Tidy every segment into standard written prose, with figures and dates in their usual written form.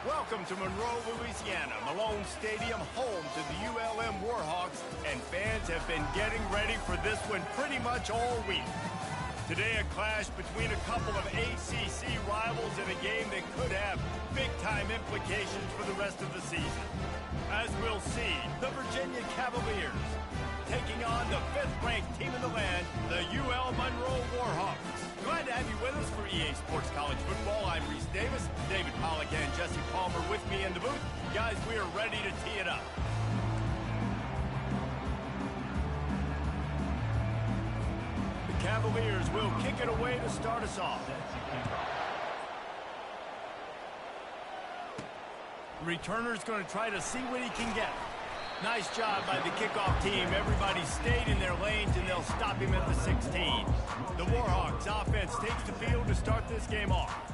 Welcome to Monroe, Louisiana, Malone Stadium, home to the ULM Warhawks, and fans have been getting ready for this one pretty much all week. Today, a clash between a couple of ACC rivals in a game that could have big-time implications for the rest of the season. As we'll see, the Virginia Cavaliers taking on the 5th-ranked team in the land, the ULMonroe Warhawks. Glad to have you with us for EA Sports College Football. I'm Reese Davis, David Pollack and Jesse Palmer with me in the booth. Guys, we are ready to tee it up. The Cavaliers will kick it away to start us off. The returner's going to try to see what he can get. Nice job by the kickoff team. Everybody stayed in their lanes, and they'll stop him at the 16. The Warhawks offense takes the field to start this game off.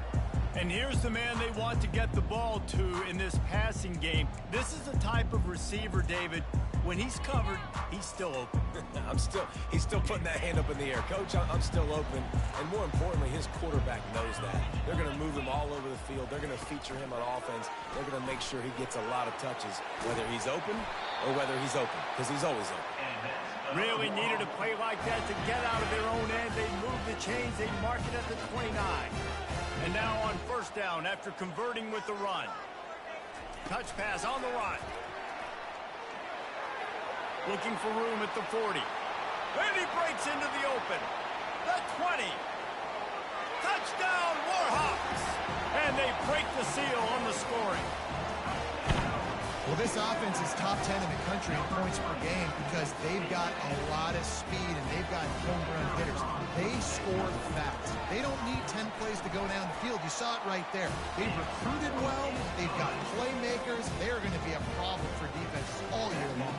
And here's the man they want to get the ball to in this passing game. This is the type of receiver, David, when he's covered, he's still open. He's still putting that hand up in the air. Coach, I'm still open. And more importantly, his quarterback knows that. They're going to move him all over the field. They're going to feature him on offense. They're going to make sure he gets a lot of touches, whether he's open or whether he's open, because he's always open. Really needed a play like that to get out of their own end. They move the chains. They mark it at the 29. And now on first down after converting with the run. Touch pass on the run. Looking for room at the 40. And he breaks into the open. The 20. Touchdown, Warhawks! And they break the seal on the scoring. Well, this offense is top 10 in the country in points per game because they've got a lot of speed and they've got home run hitters. They score fast. They don't need 10 plays to go down the field. You saw it right there. They've recruited well. They've got playmakers. They're going to be a problem for defenses all year long.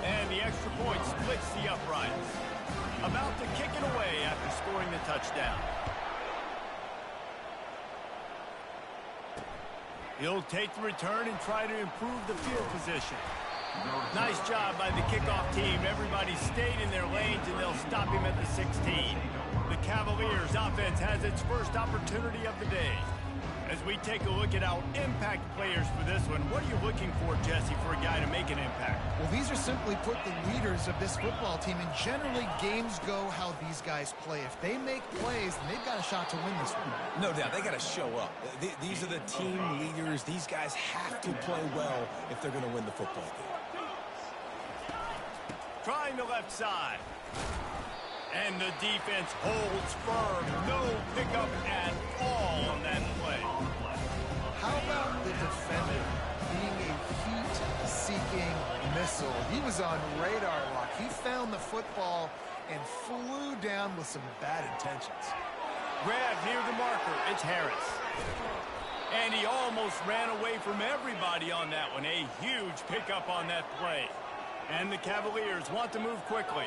And the extra point splits the uprights. About to kick it away after scoring the touchdown. He'll take the return and try to improve the field position. Nice job by the kickoff team. Everybody stayed in their lanes, and they'll stop him at the 16. The Cavaliers offense has its first opportunity of the day. As we take a look at our impact players for this one, what are you looking for, Jesse, for a guy to make an impact? Well, these are simply put the leaders of this football team, and generally games go how these guys play. If they make plays, then they've got a shot to win this one. No doubt, they got to show up. These are the team leaders. These guys have to play well if they're going to win the football game. Trying the left side. And the defense holds firm. No pickup at all on that play. How about the defender being a heat-seeking missile? He was on radar lock. He found the football and flew down with some bad intentions. Grab near the marker. It's Harris. And he almost ran away from everybody on that one. A huge pickup on that play. And the Cavaliers want to move quickly.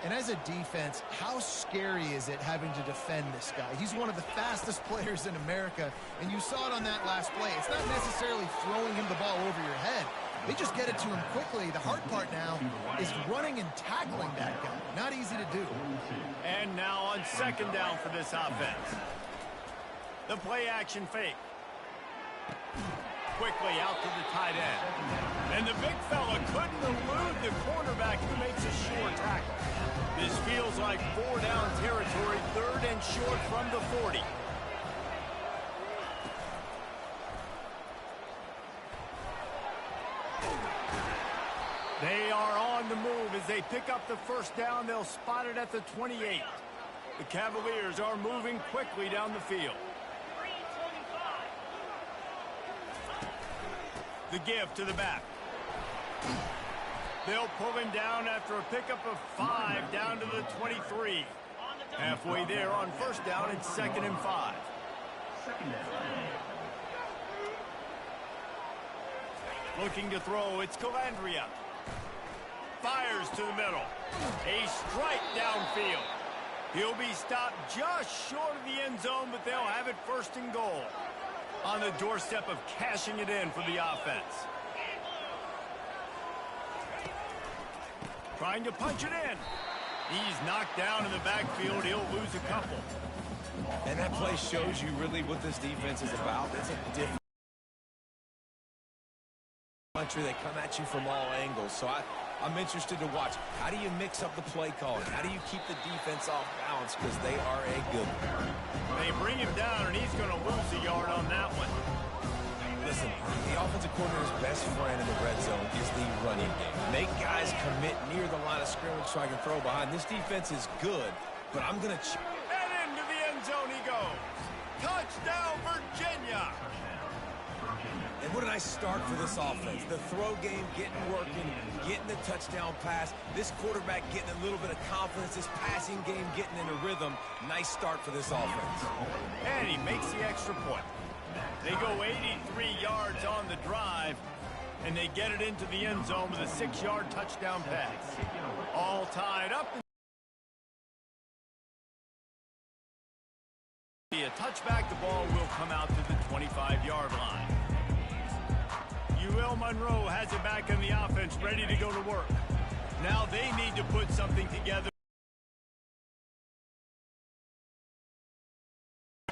And as a defense, how scary is it having to defend this guy? He's one of the fastest players in America, and you saw it on that last play. It's not necessarily throwing him the ball over your head. They just get it to him quickly. The hard part now is running and tackling that guy. Not easy to do. And now on second down for this offense. The play action fake. Quickly out to the tight end. And the big fella couldn't elude the cornerback who makes a sure tackle. This feels like 4-down territory, third and short from the 40. They are on the move as they pick up the first down. They'll spot it at the 28. The Cavaliers are moving quickly down the field. The give to the back. They'll pull him down after a pickup of 5 down to the 23. Halfway there on first down and 2nd and 5. Looking to throw, it's Calandria. Fires to the middle. A strike downfield. He'll be stopped just short of the end zone, but they'll have it 1st and goal. On the doorstep of cashing it in for the offense. Trying to punch it in. He's knocked down in the backfield. He'll lose a couple. And that play shows you really what this defense is about. It's a different country. They come at you from all angles. So I'm interested to watch. How do you mix up the play calling? How do you keep the defense off balance? Because they are a good one. They bring him down, and he's going to lose a yard on that one. Listen, the offensive coordinator's best friend in the red zone is the running game. Make guys commit near the line of scrimmage so I can throw behind. This defense is good, but I'm going to... And into the end zone he goes. Touchdown, Virginia. And what a nice start for this offense. The throw game getting working, getting the touchdown pass. This quarterback getting a little bit of confidence. This passing game getting in a rhythm. Nice start for this offense. And he makes the extra point. They go 83 yards on the drive, and they get it into the end zone with a 6-yard touchdown pass. All tied up. A touchback, the ball will come out to the 25-yard line. ULMonroe has it back in the offense, ready to go to work. Now they need to put something together.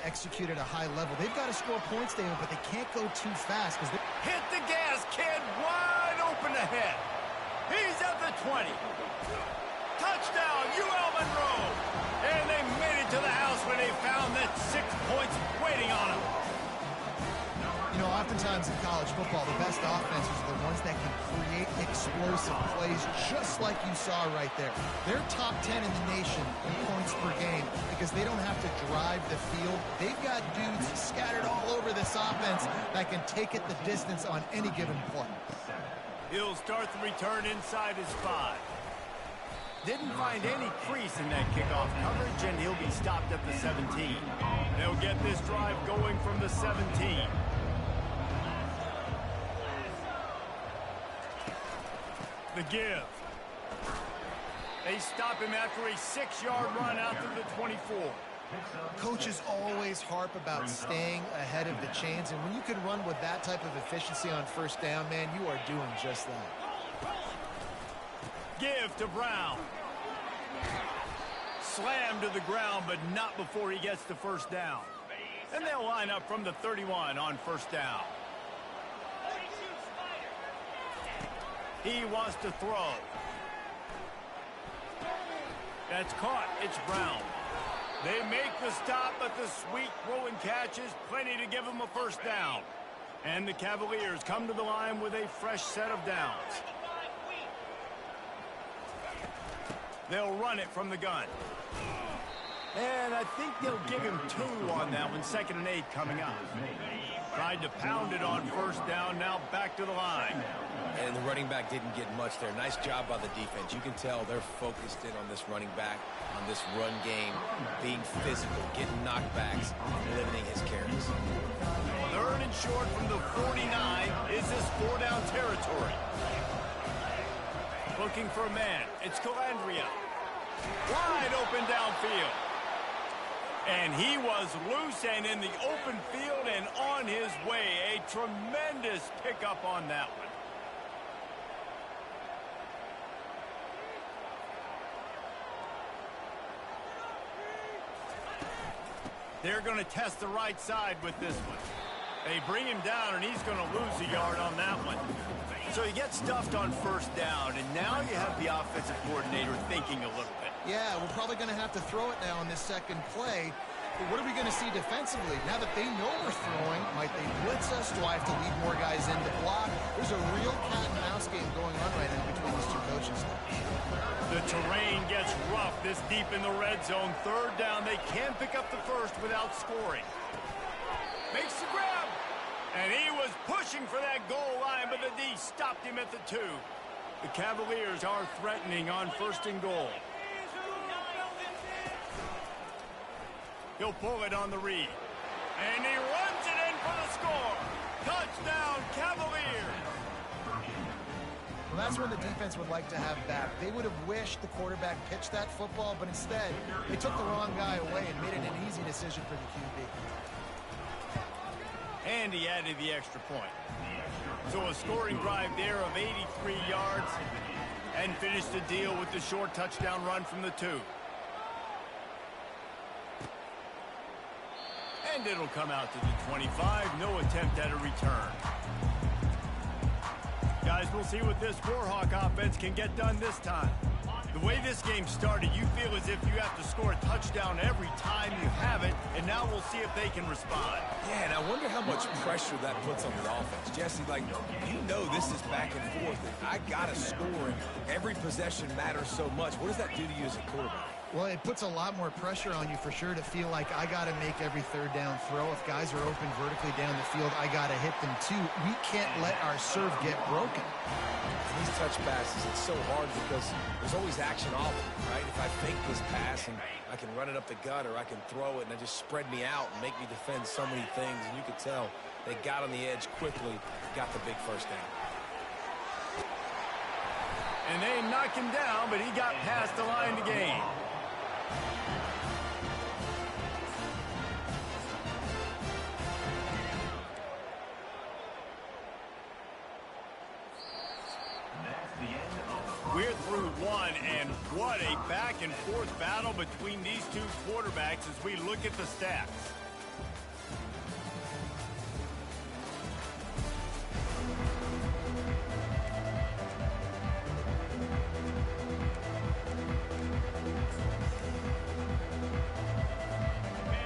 Execute at a high level. They've got to score points, David, but they can't go too fast. Hit the gas, kid, wide open ahead. He's at the 20. Touchdown, ULMonroe. And they made it to the house when they found that 6 points waiting on them. You know, oftentimes in college football, the best offenses are the ones that can create explosive plays, just like you saw right there. They're top 10 in the nation in points per game because they don't have to drive the field. They've got dudes scattered all over this offense that can take it the distance on any given play. He'll start the return inside his 5. Didn't find any crease in that kickoff coverage, and he'll be stopped at the 17. They'll get this drive going from the 17. The give. They stop him after a 6-yard run out to the 24. Coaches always harp about staying ahead of the chains, and when you can run with that type of efficiency on first down, man, you are doing just that. Give to Brown. Slammed to the ground, but not before he gets the first down. And they'll line up from the 31 on first down. He wants to throw. That's caught. It's Brown. They make the stop, but the sweet throw and catch is plenty to give them a first down. And the Cavaliers come to the line with a fresh set of downs. They'll run it from the gun. And I think they'll give him 2 on that one. 2nd and 8 coming up. Tried to pound it on first down. Now back to the line. And the running back didn't get much there. Nice job by the defense. You can tell they're focused in on this running back, on this run game, being physical, getting knockbacks, limiting his carries. 3rd and short from the 49. Is this 4-down territory? Looking for a man. It's Calandria. Wide open downfield. And he was loose and in the open field and on his way. A tremendous pickup on that one. They're going to test the right side with this one. They bring him down, and he's going to lose a yard on that one. So he gets stuffed on first down, and now you have the offensive coordinator thinking a little bit. Yeah, we're probably going to have to throw it now on this second play. But what are we going to see defensively? Now that they know we're throwing, might they blitz us? Do I have to lead more guys in to block? There's a real cat-and-mouse game going on right now between these two coaches. The terrain gets rough this deep in the red zone. 3rd down, they can pick up the first without scoring. Makes the grab. And he was pushing for that goal line, but the D stopped him at the 2. The Cavaliers are threatening on 1st and goal. He'll pull it on the read. And he runs it in for the score. Touchdown, Cavaliers. Well, that's when the defense would like to have back. They would have wished the quarterback pitched that football, but instead, they took the wrong guy away and made it an easy decision for the QB. And he added the extra point. So a scoring drive there of 83 yards and finished the deal with the short touchdown run from the 2. And it'll come out to the 25. No attempt at a return. guys. We'll see what this Warhawk offense can get done this time. The way this game started, you feel as if you have to score a touchdown every time you have it, and now we'll see if they can respond. Yeah, and I wonder how much pressure that puts on the offense. Jesse, like, you know this is back and forth, and I got to score, and every possession matters so much. What does that do to you as a quarterback? Well, it puts a lot more pressure on you for sure to feel like I got to make every third down throw. If guys are open vertically down the field, I got to hit them too. We can't let our serve get broken. And these touch passes, it's so hard because there's always action off them, right? If I fake this pass and I can run it up the gut or I can throw it and it just spread me out and make me defend so many things, and you could tell they got on the edge quickly, got the big first down. And they knocked him down, but he got past the line to gain. We're through one, and what a back-and-forth battle between these two quarterbacks as we look at the stats.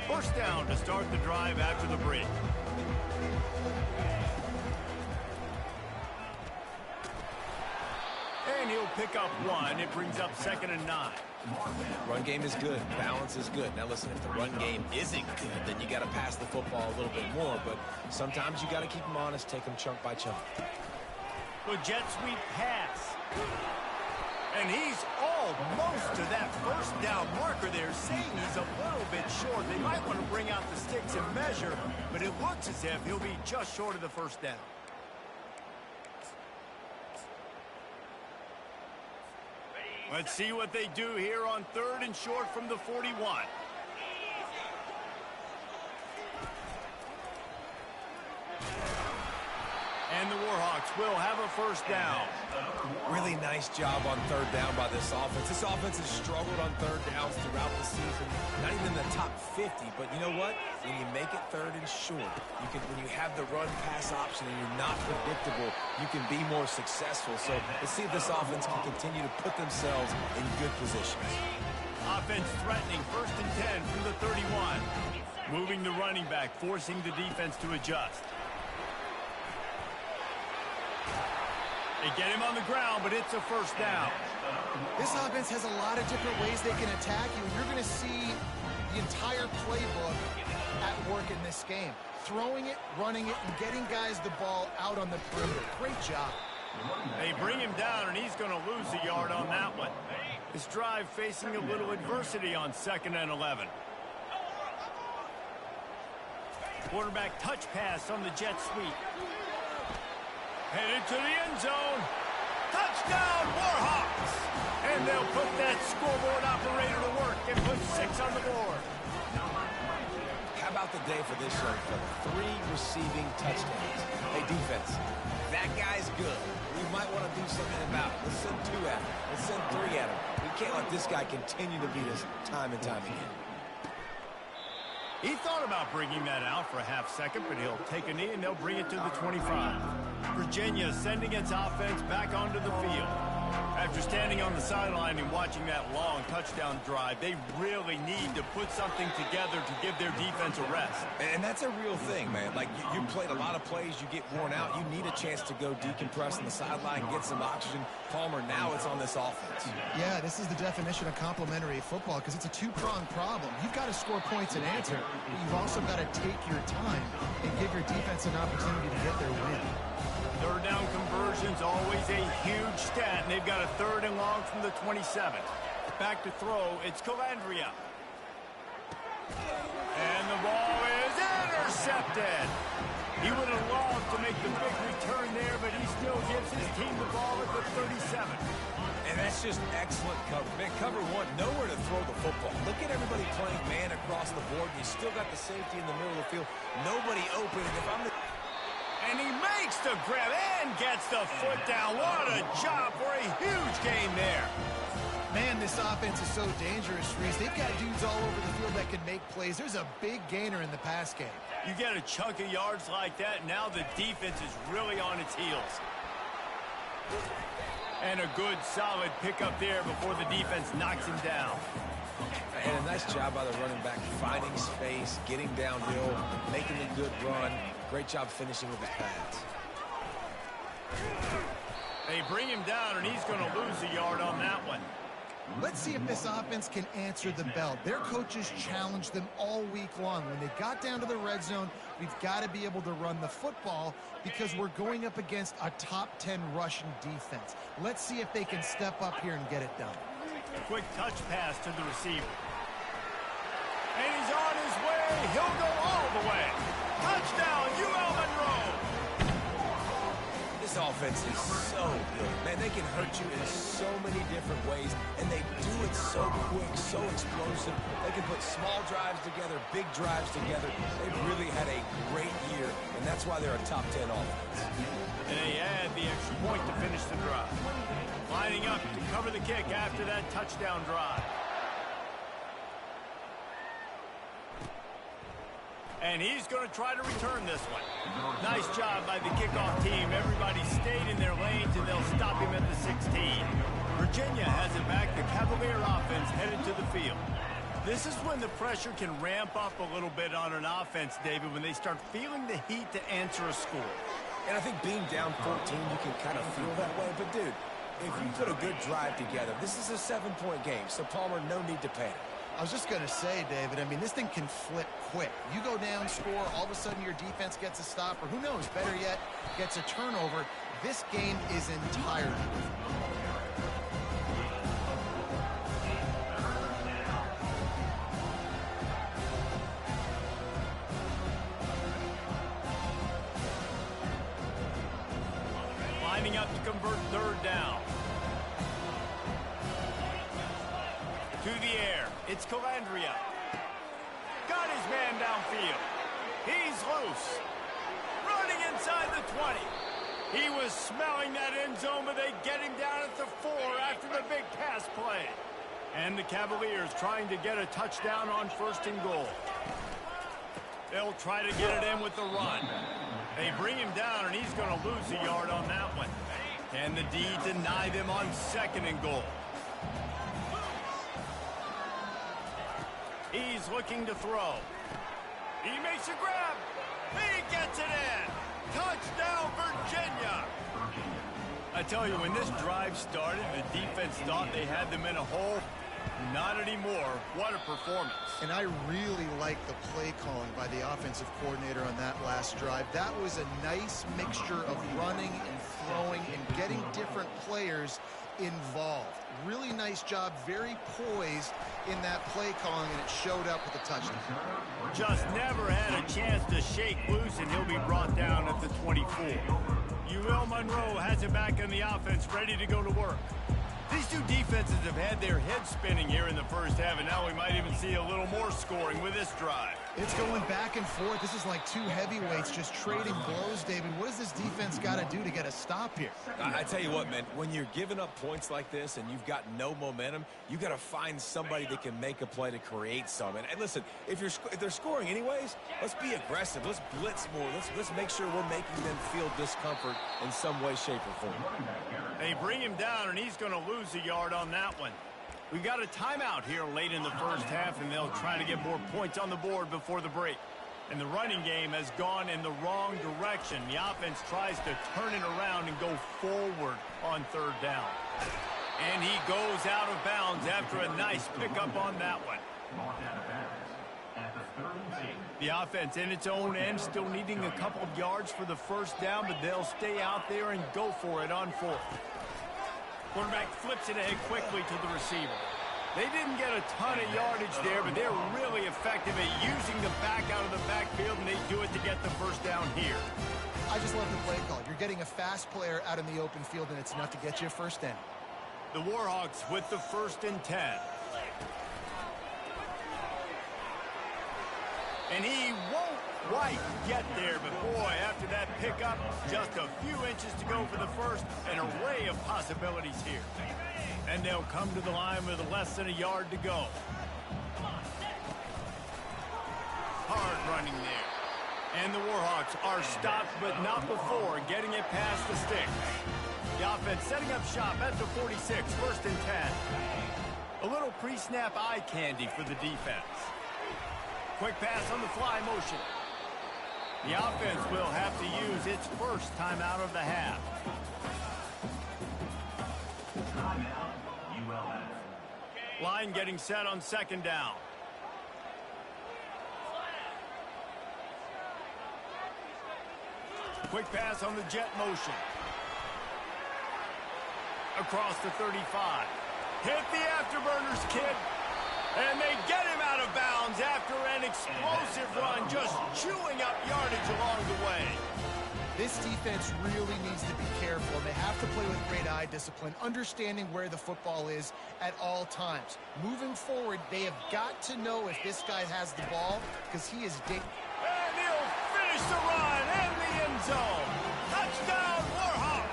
First down to start the drive after the break. And he'll pick up one. It brings up 2nd and 9. Run game is good. Balance is good. Now, listen, if the run game isn't good, then you got to pass the football a little bit more. But sometimes you got to keep them honest, take them chunk by chunk. Well, jet sweep pass. And he's almost to that first down marker there, saying he's a little bit short. They might want to bring out the sticks and measure, but it looks as if he'll be just short of the first down. Let's see what they do here on 3rd and short from the 41. And the Warhawks will have a first down. Really nice job on 3rd down by this offense. This offense has struggled on 3rd downs throughout the season. Not even in the top 50, but you know what? When you make it 3rd and short, when you have the run-pass option and you're not predictable, you can be more successful. So let's see if this offense can continue to put themselves in good positions. Offense threatening 1st and 10 from the 31. Moving the running back, forcing the defense to adjust. They get him on the ground, but it's a first down. This offense has a lot of different ways they can attack you. You're going to see the entire playbook at work in this game. Throwing it, running it, and getting guys the ball out on the perimeter. Great job. They bring him down, and he's going to lose a yard on that one. This drive facing a little adversity on 2nd and 11. Quarterback touch pass on the jet sweep. Headed to the end zone. Touchdown, Warhawks! And they'll put that scoreboard operator to work and put 6 on the board. How about the day for this young fella? 3 receiving touchdowns. Hey, defense, that guy's good. We might want to do something about it. Let's send 2 at him. Let's send 3 at him. We can't let this guy continue to beat us time and time again. He thought about bringing that out for a half second, but he'll take a knee and they'll bring it to the 25. Virginia sending its offense back onto the field. After standing on the sideline and watching that long touchdown drive, they really need to put something together to give their defense a rest. And that's a real thing, man. Like, you played a lot of plays, you get worn out, you need a chance to go decompress on the sideline, get some oxygen. Palmer, now it's on this offense. Yeah, this is the definition of complementary football because it's a two-pronged problem. You've got to score points and answer, but you've also got to take your time and give your defense an opportunity to get their win. 3rd down conversion's always a huge stat, and they've got a 3rd and long from the 27. Back to throw, it's Calandria. And the ball is intercepted. He would have loved to make the big return there, but he still gives his team the ball at the 37. And that's just excellent cover. Man, cover 1, nowhere to throw the football. Look at everybody playing man across the board. You still got the safety in the middle of the field. Nobody open. If I'm the... And he makes the grab and gets the foot down. What a job for a huge game there. Man, this offense is so dangerous, Reese. They've got dudes all over the field that can make plays. There's a big gainer in the pass game. You get a chunk of yards like that, now the defense is really on its heels. And a good, solid pickup there before the defense knocks him down. And a nice job by the running back, finding space, getting downhill, making a good run. Great job finishing with his pads. They bring him down, and he's going to lose a yard on that one. Let's see if this offense can answer the bell. Their coaches challenged them all week long. When they got down to the red zone, we've got to be able to run the football because we're going up against a top 10 rushing defense. Let's see if they can step up here and get it done. A quick touch pass to the receiver. And he's on his way. He'll go all the way. Touchdown, ULMonroe. This offense is so good. Man, they can hurt you in so many different ways, and they do it so quick, so explosive. They can put small drives together, big drives together. They've really had a great year, and that's why they're a top 10 offense. And they add the extra point to finish the drive. Lining up to cover the kick after that touchdown drive. And he's going to try to return this one. Nice job by the kickoff team. Everybody stayed in their lanes, and they'll stop him at the 16. Virginia has it back. The Cavalier offense headed to the field. This is when the pressure can ramp up a little bit on an offense, David, when they start feeling the heat to answer a score. And I think being down 14, you can kind of feel that way. But, dude, if you put a good drive together, this is a 7-point game. So, Palmer, no need to panic. I was just going to say, David, I mean, this thing can flip quick. You go down, score, all of a sudden your defense gets a stop, or who knows, better yet, gets a turnover. This game is entirely different. Lining up to convert third down. To the air, it's Calandria. Got his man downfield. He's loose. Running inside the 20. He was smelling that end zone, but they get him down at the 4 after the big pass play. And the Cavaliers trying to get a touchdown on 1st and goal. They'll try to get it in with the run. They bring him down, and he's going to lose a yard on that one. Can the D deny them on 2nd and goal? He's looking to throw. He makes a grab. He gets it in. Touchdown, Virginia. I tell you, when this drive started, the defense thought they had them in a hole. Not anymore. What a performance. And I really like the play calling by the offensive coordinator on that last drive. That was a nice mixture of running and throwing and getting different players involved. Really nice job, very poised in that play calling, and it showed up with a touchdown. Just never had a chance to shake loose, and he'll be brought down at the 24. ULMonroe has it back in the offense, ready to go to work. These two defenses have had their heads spinning here in the first half, and now we might even see a little more scoring with this drive. It's going back and forth. This is like two heavyweights just trading blows, David. What does this defense got to do to get a stop here? I tell you what, man, when you're giving up points like this and you've got no momentum, you got to find somebody that can make a play to create some. And listen, if they're scoring anyways, let's be aggressive. Let's blitz more. Let's make sure we're making them feel discomfort in some way, shape, or form. They bring him down, and he's going to lose a yard on that one. We've got a timeout here late in the first half, and they'll try to get more points on the board before the break. And the running game has gone in the wrong direction. The offense tries to turn it around and go forward on 3rd down. And he goes out of bounds after a nice pickup on that one. The offense in its own end still needing a couple of yards for the 1st down, but they'll stay out there and go for it on 4th. Quarterback flips it ahead quickly to the receiver. They didn't get a ton of yardage there, but they're really effective at using the back out of the backfield, and they do it to get the 1st down here. I just love the play call. You're getting a fast player out in the open field, and it's enough to get you a 1st down. The Warhawks with the 1st and 10. And he won't quite get there, but boy, after that pickup, just a few inches to go for the 1st, an array of possibilities here. And they'll come to the line with less than a yard to go. Hard running there. And the Warhawks are stopped, but not before getting it past the sticks. The offense setting up shop at the 46, 1st and 10. A little pre-snap eye candy for the defense. Quick pass on the fly motion. The offense will have to use its first timeout of the half. Line getting set on 2nd down. Quick pass on the jet motion. Across the 35. Hit the afterburners, kid. And they get him out of bounds after an explosive run, just chewing up yardage along the way. This defense really needs to be careful, and they have to play with great eye discipline, understanding where the football is at all times. Moving forward, they have got to know if this guy has the ball, because he is dangerous. And he'll finish the run in the end zone. Touchdown, Warhawks!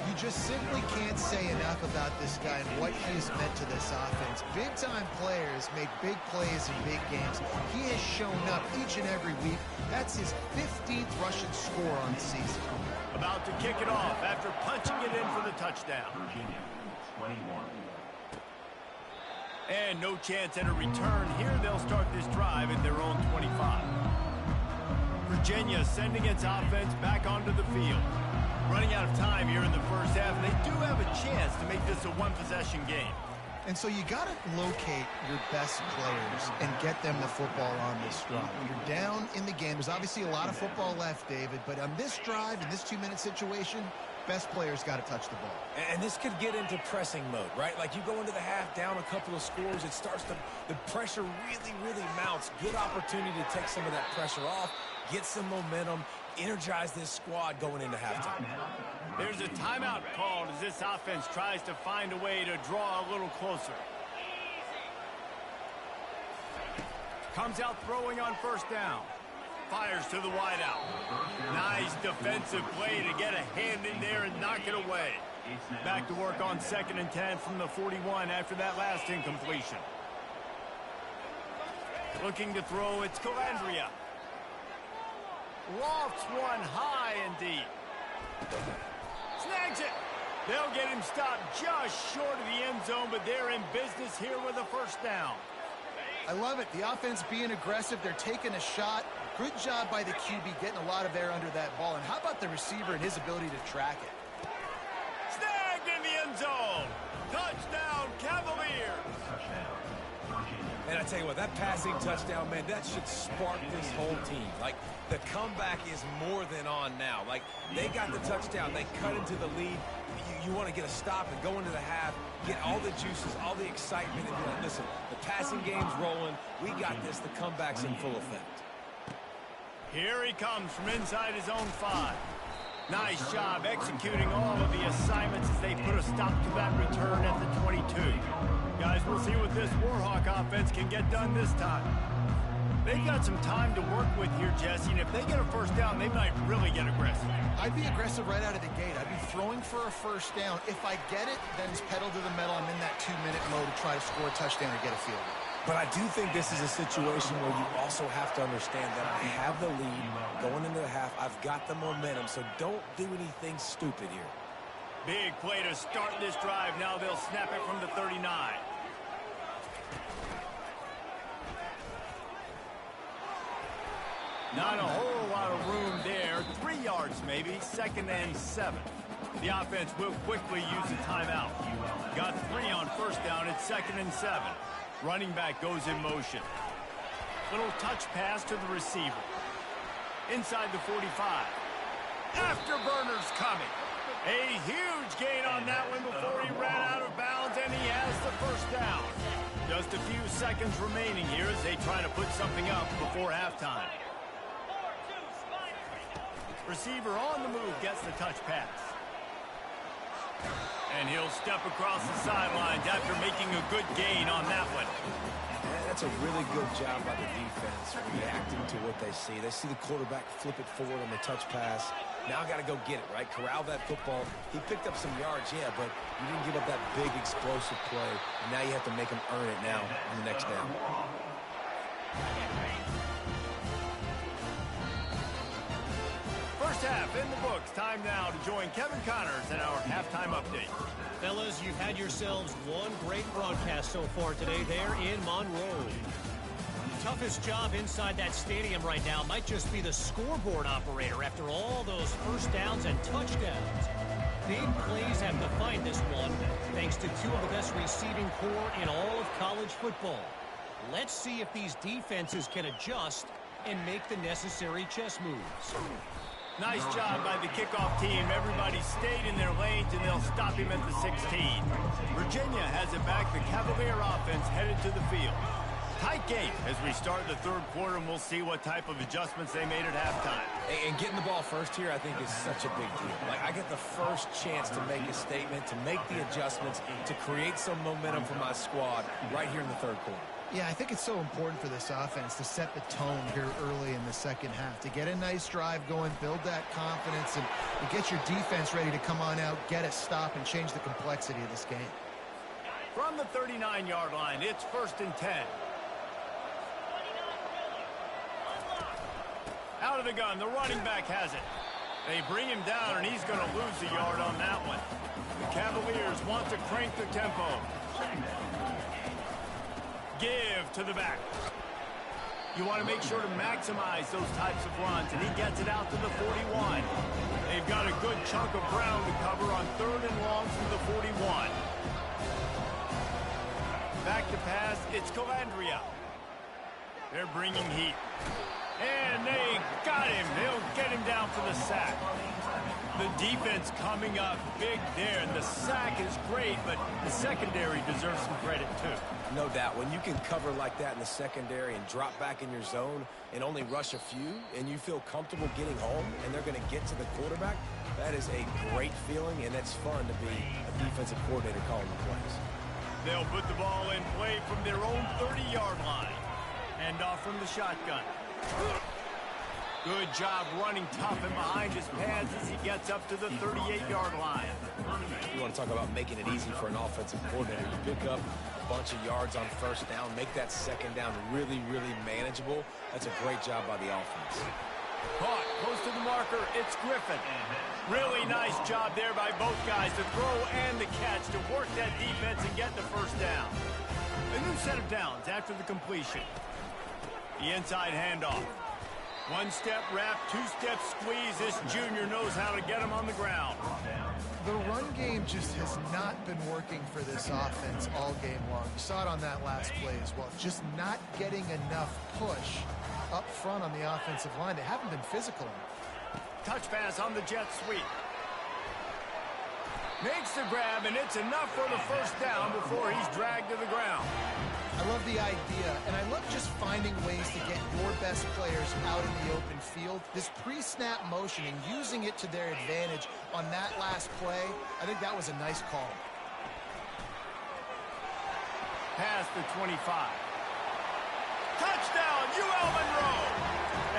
You just simply can't say enough about this guy and what he has meant to this offense. Big-time players make big plays in big games. He has shown up each and every week. That's his 15th rushing score on the season. About to kick it off after punching it in for the touchdown. And no chance at a return here. They'll start this drive at their own 25. Virginia sending its offense back onto the field. Running out of time here in the first half. They do have a chance to make this a one-possession game. And so you got to locate your best players and get them the football on this drive. You're down in the game. There's obviously a lot of football left, David, but on this drive, in this 2-minute situation, best players got to touch the ball. And this could get into pressing mode, right? Like you go into the half down a couple of scores, it starts to, the pressure really mounts. Good opportunity to take some of that pressure off, get some momentum, energize this squad going into halftime. There's a timeout called as this offense tries to find a way to draw a little closer. Comes out throwing on 1st down. Fires to the wideout. Nice defensive play to get a hand in there and knock it away. Back to work on 2nd and 10 from the 41 after that last incompletion. Looking to throw, it's Calandria. Lofts one high and deep. Snags it. They'll get him stopped just short of the end zone, but they're in business here with a 1st down. I love it. The offense being aggressive. They're taking a shot. Good job by the QB getting a lot of air under that ball. And how about the receiver and his ability to track it? Snagged in the end zone. Touchdown, Cavaliers. And I tell you what, that passing touchdown, man, that should spark this whole team. Like, the comeback is more than on now. Like, they got the touchdown. They cut into the lead. You want to get a stop and go into the half, get all the juices, all the excitement, and be like, listen, the passing game's rolling. We got this. The comeback's in full effect. Here he comes from inside his own 5. Nice job executing all of the assignments as they put a stop to that return at the 22. Guys, we'll see what this Warhawk offense can get done this time. They've got some time to work with here, Jesse, and if they get a 1st down, they might really get aggressive. I'd be aggressive right out of the gate. I'd be throwing for a 1st down. If I get it, then it's pedal to the metal. I'm in that 2-minute mode to try to score a touchdown or get a field goal. But I do think this is a situation where you also have to understand that I have the lead going into the half. I've got the momentum, so don't do anything stupid here. Big play to start this drive. Now they'll snap it from the 39. Not a whole lot of room there. 3 yards maybe. 2nd and 7. The offense will quickly use a timeout. Got 3 on 1st down. It's 2nd and 7. Running back goes in motion. Little touch pass to the receiver. Inside the 45. Afterburners coming. A huge gain on that one before he ran out of bounds, and he has the 1st down. Just a few seconds remaining here as they try to put something up before halftime. Receiver on the move gets the touch pass. And he'll step across the sidelines after making a good gain on that one. That's a really good job by the defense, reacting to what they see. They see the quarterback flip it forward on the touch pass. Now got to go get it, right? Corral that football. He picked up some yards, yeah, but you didn't give up that big explosive play. And now you have to make him earn it now on the next down. 1st half in the books. Time now to join Kevin Connors in our halftime update. Fellas, you've had yourselves one great broadcast so far today there in Monroe. Toughest job inside that stadium right now might just be the scoreboard operator after all those first downs and touchdowns. Big plays have defined this one, thanks to two of the best receiving corps in all of college football. Let's see if these defenses can adjust and make the necessary chess moves. Nice job by the kickoff team. Everybody stayed in their lanes, and they'll stop him at the 16. Virginia has it back. The Cavalier offense headed to the field. Tight game as we start the third quarter, and we'll see what type of adjustments they made at halftime. And getting the ball first here, I think, is such a big deal. Like, I get the first chance to make a statement, to make the adjustments, to create some momentum for my squad right here in the third quarter. Yeah, I think it's so important for this offense to set the tone here early in the second half, to get a nice drive going, build that confidence, and get your defense ready to come on out, get a stop, and change the complexity of this game. From the 39-yard line, it's 1st and 10. Out of the gun, the running back has it. They bring him down, and he's going to lose a yard on that one. The Cavaliers want to crank the tempo. Give to the back. You want to make sure to maximize those types of runs, and he gets it out to the 41. They've got a good chunk of ground to cover on 3rd and long from the 41. Back to pass, it's Calandria. They're bringing heat. And they got him. They'll get him down for the sack. The defense coming up big there, and the sack is great, but the secondary deserves some credit too. No doubt. When you can cover like that in the secondary and drop back in your zone and only rush a few, and you feel comfortable getting home, and they're going to get to the quarterback, that is a great feeling, and it's fun to be a defensive coordinator calling the plays. They'll put the ball in play from their own 30-yard line. Hand off from the shotgun. Good job running tough and behind his pads as he gets up to the 38-yard line. You want to talk about making it easy for an offensive coordinator. You pick up a bunch of yards on first down, make that second down really, really manageable. That's a great job by the offense. Caught close to the marker. It's Griffin. Really nice job there by both guys, the throw and the catch, to work that defense and get the first down. A new set of downs after the completion. The inside handoff. One-step wrap, two-step squeeze. This junior knows how to get him on the ground. The run game just has not been working for this offense all game long. You saw it on that last play as well. Just not getting enough push up front on the offensive line. They haven't been physical enough. Touch pass on the jet sweep. Makes the grab, and it's enough for the first down before he's dragged to the ground. I love the idea, and I love just finding ways to get your best players out in the open field. This pre-snap motion and using it to their advantage on that last play, I think that was a nice call. Past the 25. Touchdown, ULMonroe!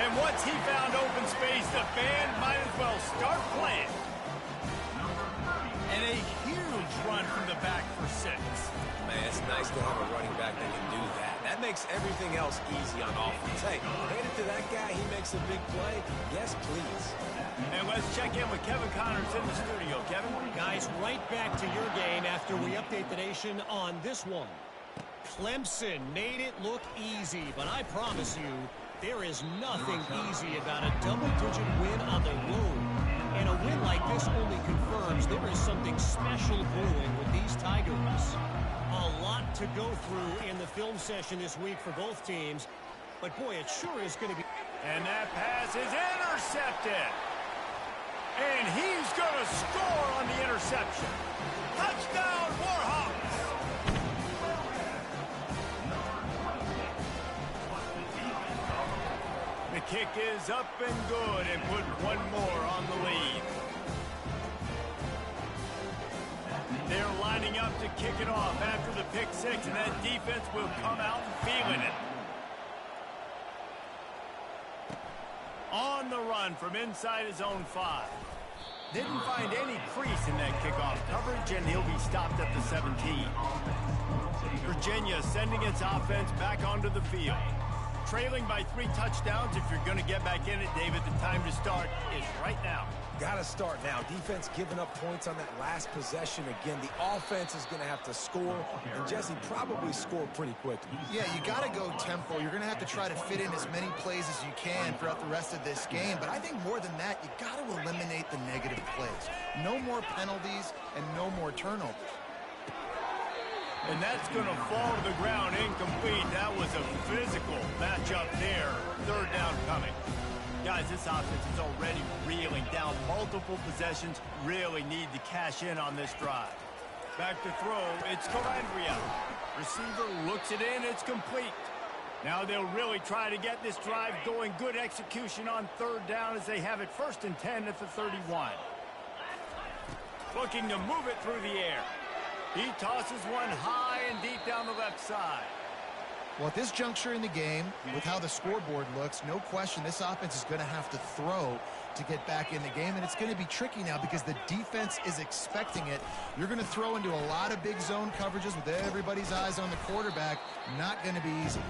And once he found open space, the band might as well start playing. And a huge run from the back for 6. Man, it's nice to have a running back that can do that. That makes everything else easy on offense. Hey, hand it to that guy. He makes a big play. Yes, please. And let's check in with Kevin Connors in the studio. Kevin? Guys, right back to your game after we update the nation on this one. Clemson made it look easy, but I promise you, there is nothing easy about a double-digit win on the road. And a win like this only confirms there is something special brewing with these Tigers. A lot to go through in the film session this week for both teams, but boy, it sure is going to be. And that pass is intercepted. And he's going to score on the interception. Touchdown, Warhawks! The kick is up and good, and put one more on the lead. They're lining up to kick it off after the pick 6, and that defense will come out feeling it. On the run from inside his own 5. Didn't find any crease in that kickoff coverage, and he'll be stopped at the 17. Virginia sending its offense back onto the field. trailing by 3 touchdowns. If you're going to get back in it, David, the time to start is right now. Got to start now. Defense giving up points on that last possession. Again, the offense is going to have to score, and Jesse probably scored pretty quickly. Yeah, you got to go tempo. You're going to have to try to fit in as many plays as you can throughout the rest of this game. But I think more than that, you got to eliminate the negative plays. No more penalties and no more turnovers. And that's going to fall to the ground incomplete. That was a physical matchup there. Third down coming. Guys, this offense is already reeling down multiple possessions. Really need to cash in on this drive. Back to throw. It's Collegefootball. Receiver looks it in. It's complete. Now they'll really try to get this drive going. Good execution on third down as they have it 1st and 10 at the 31. Looking to move it through the air. He tosses one high and deep down the left side. Well, at this juncture in the game, with how the scoreboard looks, no question this offense is going to have to throw to get back in the game, and it's going to be tricky now because the defense is expecting it. You're going to throw into a lot of big zone coverages with everybody's eyes on the quarterback. Not going to be easy.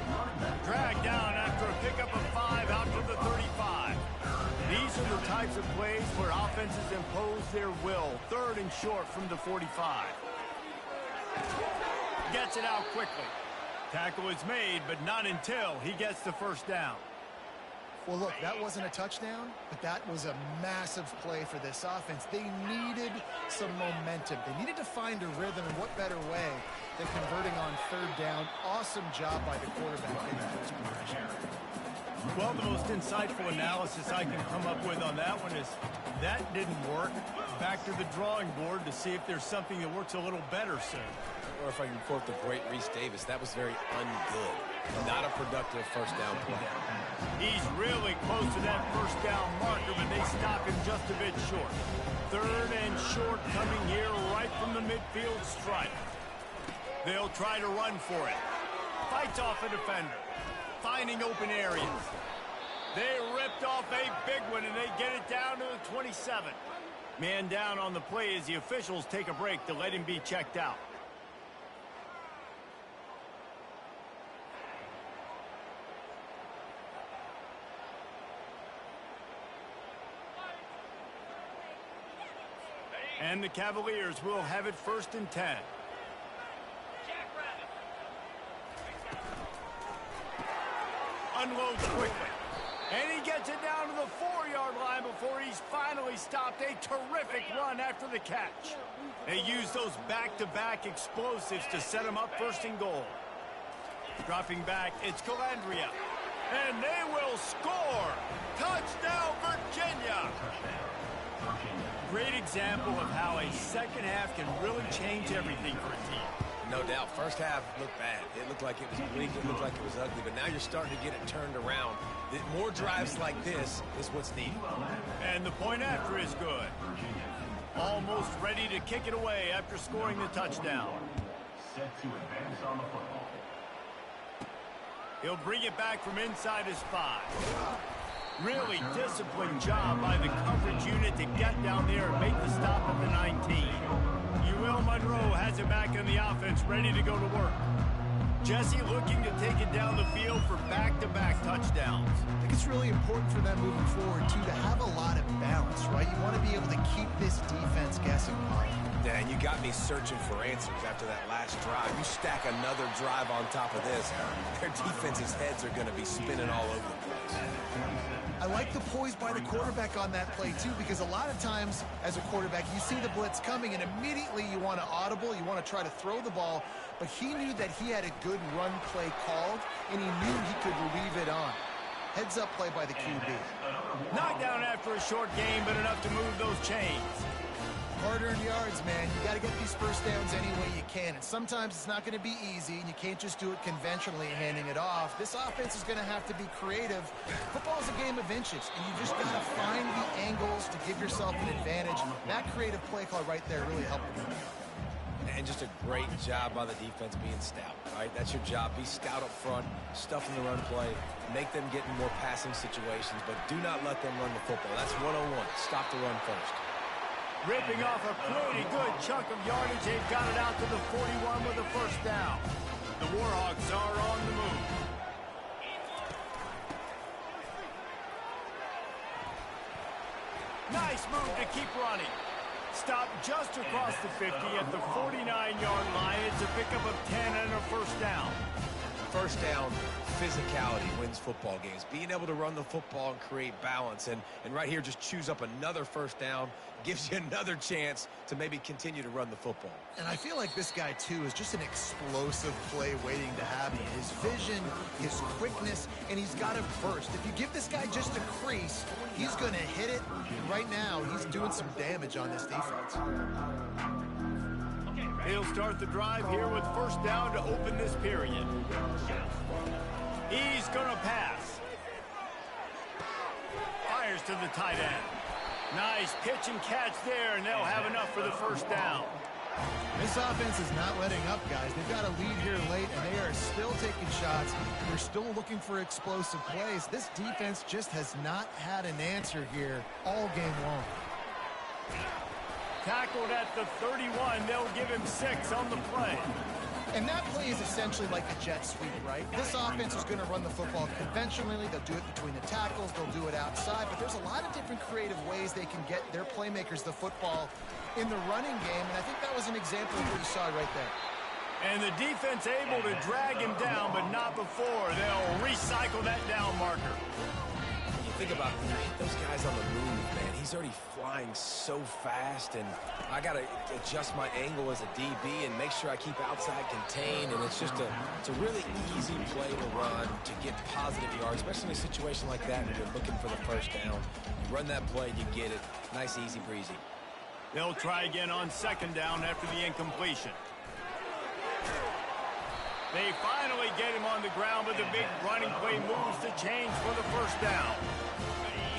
Dragged down after a pickup of 5 out to the 35. These are the types of plays where offenses impose their will. 3rd and short from the 45. Gets it out quickly. Tackle is made, but not until he gets the first down. Well, look, that wasn't a touchdown, but that was a massive play for this offense. They needed some momentum. They needed to find a rhythm, and what better way than converting on 3rd down. Awesome job by the quarterback in that first possession. Well, the most insightful analysis I can come up with on that one is that didn't work. Back to the drawing board to see if there's something that works a little better soon. Or if I can quote the great Reese Davis, that was very ungood. Not a productive first down play. He's really close to that first down marker, but they stop him just a bit short. 3rd and short coming here right from the midfield stripe. They'll try to run for it. Fights off a defender. Finding open areas. They ripped off a big one, and they get it down to the 27. Man down on the play as the officials take a break to let him be checked out. And the Cavaliers will have it 1st and 10. Unloads quickly. And he gets it down to the 4-yard line before he's finally stopped. A terrific run after the catch. They use those back-to-back explosives to set him up 1st and goal. Dropping back, it's Collegefootball. And they will score. Touchdown, Virginia. Great example of how a second half can really change everything for a team. No doubt. First half looked bad. It looked like it was bleak. It looked like it was ugly. But now you're starting to get it turned around. More drives like this is what's needed. And the point after is good. Almost ready to kick it away after scoring the touchdown. Set to advance on the football. He'll bring it back from inside his 5. Really disciplined job by the coverage unit to get down there and make the stop at the 19. ULMonroe has it back in the offense, ready to go to work. Jesse looking to take it down the field for back-to-back touchdowns. I think it's really important for them moving forward, too, to have a lot of balance, right? You want to be able to keep this defense guessing. Yeah, and you got me searching for answers after that last drive. You stack another drive on top of this, their defense's heads are going to be spinning all over the place. I like the poise by the quarterback on that play, too, because a lot of times as a quarterback, you see the blitz coming, and immediately you want to audible, you want to try to throw the ball, but he knew that he had a good run play called, and he knew he could leave it on. Heads up play by the QB. Knocked down after a short game, but enough to move those chains. Hard-earned yards, man. You got to get these first downs any way you can. And sometimes it's not going to be easy, and you can't just do it conventionally handing it off. This offense is going to have to be creative. Football is a game of inches, and you just got to find the angles to give yourself an advantage. That creative play call right there really helped them. And just a great job by the defense being stout, right? That's your job. Be stout up front, stuff in the run play, make them get in more passing situations, but do not let them run the football. That's one-on-one. Stop the run first. Ripping off a pretty good chunk of yardage. They've got it out to the 41 with a first down. The Warhawks are on the move. Nice move to keep running. Stop just across the 50 at the 49-yard line. It's a pickup of 10 and a first down. First down, physicality wins football games. Being able to run the football and create balance. And right here, just choose up another first down. Gives you another chance to maybe continue to run the football. And I feel like this guy, too, is just an explosive play waiting to happen. His vision, his quickness, and he's got a burst. If you give this guy just a crease, he's going to hit it. And right now, he's doing some damage on this defense. He'll start the drive here with first down to open this period. He's going to pass. Fires to the tight end. Nice pitch and catch there, and they'll have enough for the first down. This offense is not letting up, guys. They've got a lead here late, and they are still taking shots. They're still looking for explosive plays. This defense just has not had an answer here all game long. Tackled at the 31. They'll give him 6 on the play. And that play is essentially like a jet sweep, right? This offense is going to run the football conventionally. They'll do it between the tackles. They'll do it outside. But there's a lot of different creative ways they can get their playmakers the football in the running game. And I think that was an example of what you saw right there. And the defense able to drag him down, but not before. They'll recycle that down marker. You think about it, when you hit those guys on the move, man, he's already flying so fast, and I got to adjust my angle as a DB and make sure I keep outside contained, and it's a really easy play to run to get positive yards, especially in a situation like that when you're looking for the first down. You run that play, you get it. Nice, easy breezy. They'll try again on second down after the incompletion. They finally get him on the ground, but the big running play moves to change for the first down.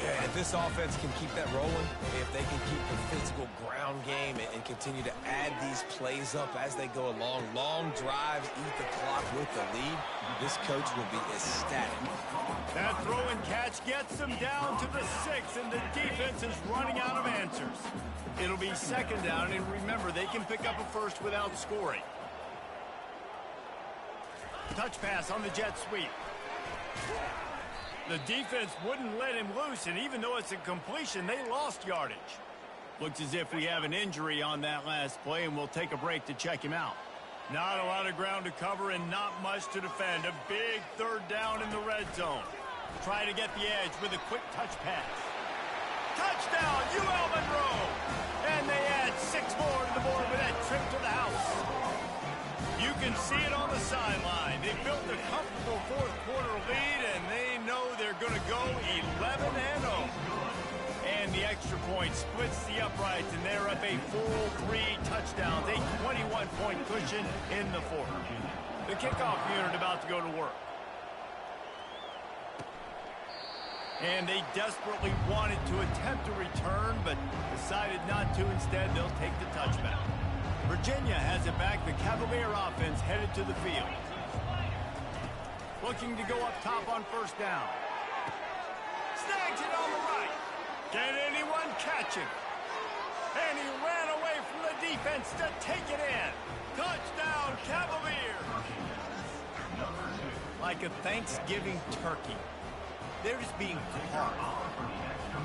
Yeah, if this offense can keep that rolling, if they can keep the physical ground game and continue to add these plays up as they go along, long drives, eat the clock with the lead, this coach will be ecstatic. That throw and catch gets them down to the 6, and the defense is running out of answers. It'll be second down, and remember, they can pick up a first without scoring. Touch pass on the jet sweep. The defense wouldn't let him loose, and even though it's a completion, they lost yardage. Looks as if we have an injury on that last play, and we'll take a break to check him out. Not a lot of ground to cover and not much to defend. A big third down in the red zone. Try to get the edge with a quick touch pass. Touchdown, ULMonroe! And they add 6 more to the board with that trip to the house. You can see it on the sideline. They built a comfortable fourth-quarter lead, and they know they're going to go 11-0. And the extra point splits the uprights, and they're up a full 3 touchdowns, a 21-point cushion in the fourth. The kickoff unit about to go to work. And they desperately wanted to attempt a return, but decided not to. Instead, they'll take the touchback. Virginia has it back. The Cavalier offense headed to the field. Looking to go up top on first down. Snags it on the right. Can anyone catch him? And he ran away from the defense to take it in. Touchdown, Cavalier. Like a Thanksgiving turkey. They're just being caught.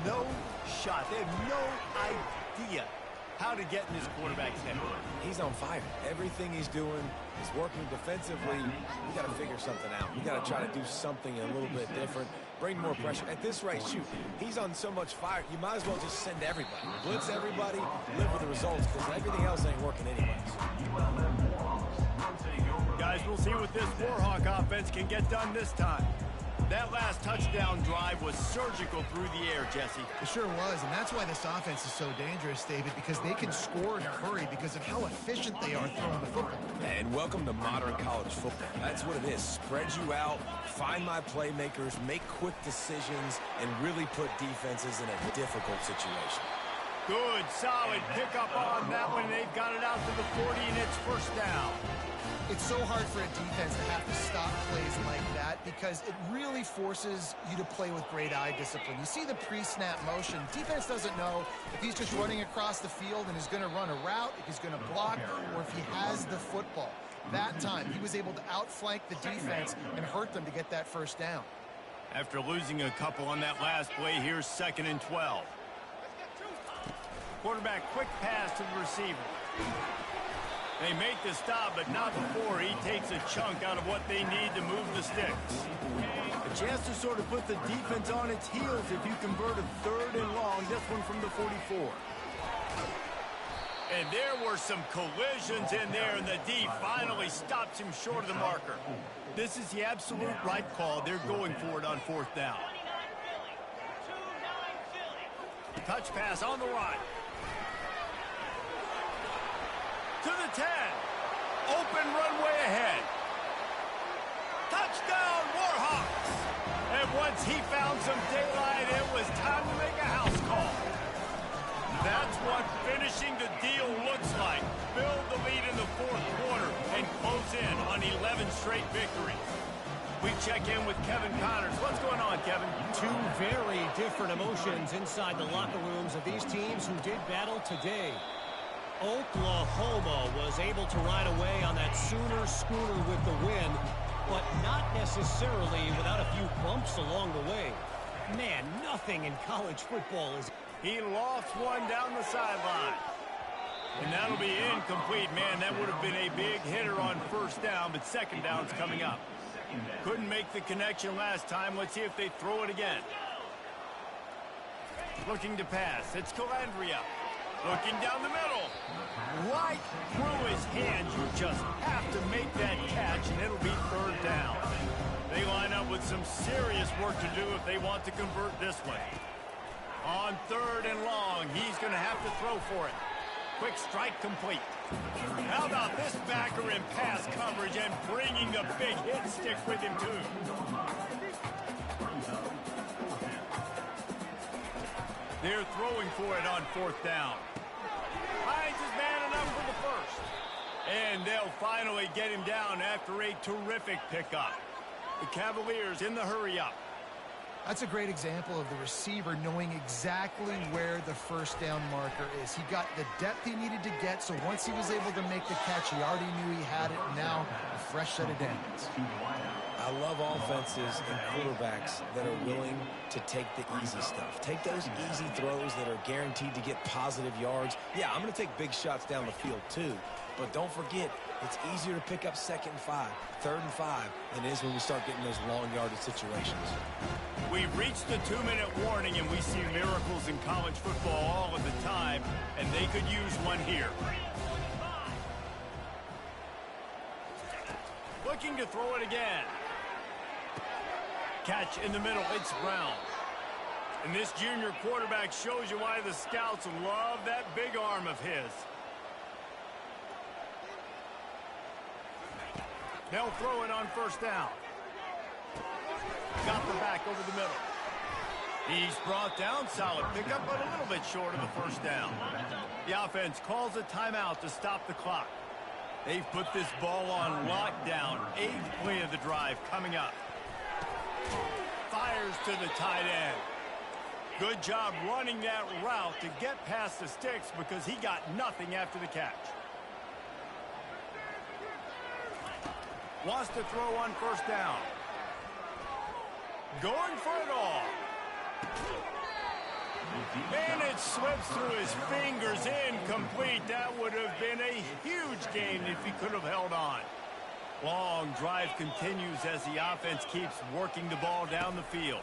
No shot. They have no idea how to get in this quarterback's head. He's on fire. Everything he's doing is working defensively. We got to figure something out. We got to try to do something a little bit different. Bring more pressure. At this rate, shoot, he's on so much fire, you might as well just send everybody. Blitz everybody, live with the results, because everything else ain't working anyways. Guys, we'll see what this Warhawk offense can get done this time. That last touchdown drive was surgical through the air, Jesse. It sure was, and that's why this offense is so dangerous, David, because they can score in a hurry because of how efficient they are throwing the football. And welcome to modern college football. That's what it is. Spread you out, find my playmakers, make quick decisions, and really put defenses in a difficult situation. Good, solid pickup on that one. They've got it out to the 40, and it's first down. It's so hard for a defense to have to stop plays like that because it really forces you to play with great eye discipline. You see the pre-snap motion. Defense doesn't know if he's just running across the field and is going to run a route, if he's going to block, or if he has the football. That time, he was able to outflank the defense and hurt them to get that first down. After losing a couple on that last play, here's 2nd and 12. Quarterback quick pass to the receiver. They make the stop, but not before he takes a chunk out of what they need to move the sticks. A chance to sort of put the defense on its heels if you convert a 3rd and long, this one from the 44. And there were some collisions in there, and the D finally stops him short of the marker. This is the absolute right call. They're going for it on 4th down. Touch pass on the right. To the 10. Open runway ahead. Touchdown, Warhawks! And once he found some daylight, it was time to make a house call. That's what finishing the deal looks like. Build the lead in the 4th quarter and close in on 11 straight victories. We check in with Kevin Connors. What's going on, Kevin? Two very different emotions inside the locker rooms of these teams who did battle today. Oklahoma was able to ride away on that Sooner schooner with the win, but not necessarily without a few bumps along the way. Man, nothing in college football is... He lost one down the sideline. And that'll be incomplete. Man, that would have been a big hitter on 1st down, but 2nd down's coming up. Couldn't make the connection last time. Let's see if they throw it again. Looking to pass. It's Calandria. Looking down the middle. Right through his hands. You just have to make that catch, and it'll be 3rd down. They line up with some serious work to do if they want to convert this one. On 3rd and long, he's going to have to throw for it. Quick strike complete. How about this backer in pass coverage and bringing the big hit stick with him, too? They're throwing for it on 4th down. Hines is man enough for the 1st. And they'll finally get him down after a terrific pickup. The Cavaliers in the hurry-up. That's a great example of the receiver knowing exactly where the 1st down marker is. He got the depth he needed to get, so once he was able to make the catch, he already knew he had it, and now a fresh set of downs. I love offenses and quarterbacks that are willing to take the easy stuff. Take those easy throws that are guaranteed to get positive yards. Yeah, I'm going to take big shots down the field too, but don't forget, it's easier to pick up 2nd and 5, 3rd and 5 than it is when we start getting those long yardage situations. We've reached the 2-minute warning, and we see miracles in college football all of the time, and they could use one here. Looking to throw it again. Catch in the middle. It's Brown. And this junior quarterback shows you why the scouts love that big arm of his. They'll throw it on 1st down. Got the back over the middle. He's brought down. Solid pickup, but a little bit short of the 1st down. The offense calls a timeout to stop the clock. They've put this ball on lockdown. 8th play of the drive coming up. Fires to the tight end. Good job running that route to get past the sticks because he got nothing after the catch. Wants to throw on 1st down. Going for it all. And it slips through his fingers, incomplete. That would have been a huge gain if he could have held on. Long drive continues as the offense keeps working the ball down the field.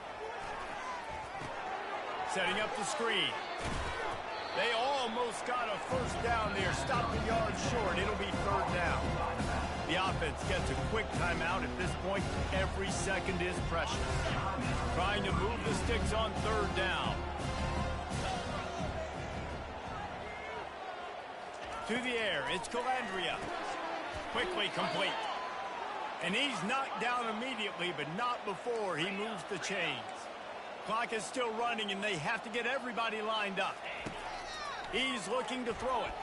Setting up the screen. They almost got a 1st down there. Stop the yard short. It'll be 3rd down. The offense gets a quick timeout. At this point, every second is precious. Trying to move the sticks on 3rd down. To the air, it's Calandria. Quickly complete. And he's knocked down immediately, but not before he moves the chains. Clock is still running, and they have to get everybody lined up. He's looking to throw it.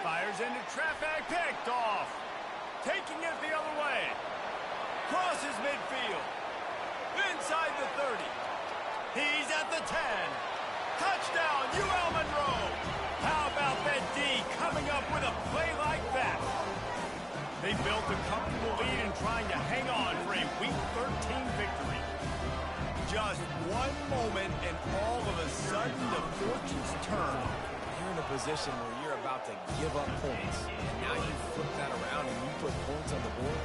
Fires into traffic, picked off. Taking it the other way. Crosses midfield. Inside the 30. He's at the 10. Touchdown, ULMonroe. How about that D coming up with a play like that? They built a comfortable lead and trying to hang on for a Week 13 victory. Just one moment, and all of a sudden, the fortunes turn. You're in a position where you're about to give up points, and now you flip that around and you put points on the board.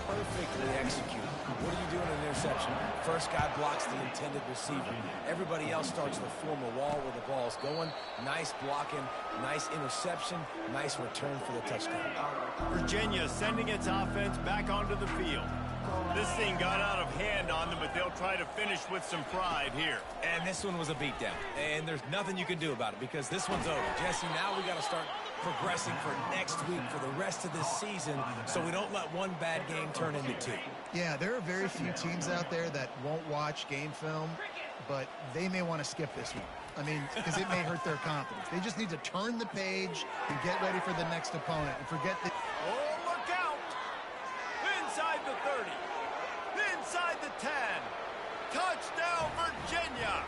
Perfectly executed. What do you do in an interception? First guy blocks the intended receiver. Everybody else starts to form a wall where the ball's going. Nice blocking, nice interception, nice return for the touchdown. Virginia sending its offense back onto the field. This thing got out of hand on them, but they'll try to finish with some pride here. And this one was a beatdown. And there's nothing you can do about it because this one's over. Jesse, now we got to start progressing for next week, for the rest of this season, so we don't let one bad game turn into two. Yeah, there are very few teams out there that won't watch game film, but they may want to skip this one. I mean, because it may hurt their confidence. They just need to turn the page and get ready for the next opponent and forget the... Oh, look out! Inside the 30. Inside the 10. Touchdown, Virginia!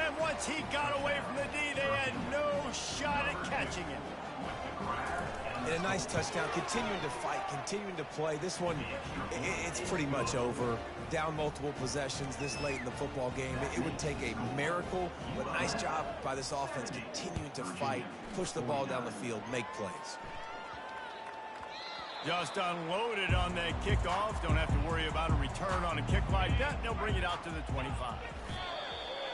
And once he got away from the D, they had no shot at catching him. And a nice touchdown, continuing to fight, continuing to play. This one, it's pretty much over. Down multiple possessions this late in the football game. It would take a miracle, but nice job by this offense continuing to fight, push the ball down the field, make plays. Just unloaded on that kickoff. Don't have to worry about a return on a kick like that. They'll bring it out to the 25.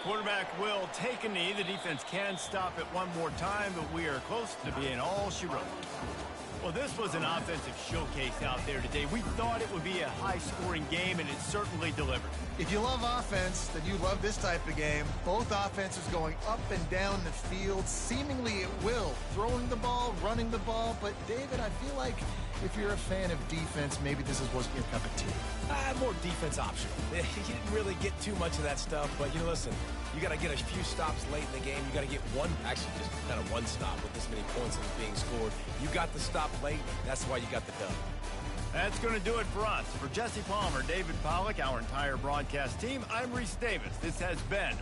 Quarterback will take a knee. The defense can stop it one more time, but we are close to being all she wrote. Well, this was an offensive showcase out there today. We thought it would be a high-scoring game, and it certainly delivered. If you love offense, then you love this type of game. Both offenses going up and down the field, seemingly at will. Throwing the ball, running the ball. But, David, I feel like if you're a fan of defense, maybe this wasn't your cup of tea. More defense optional. You didn't really get too much of that stuff, but, you know, listen, you got to get a few stops late in the game. You got to get one, actually just kind of one stop with this many points being scored. You got the stop late. That's why you got the dub. That's going to do it for us. For Jesse Palmer, David Pollack, our entire broadcast team, I'm Reese Davis. This has been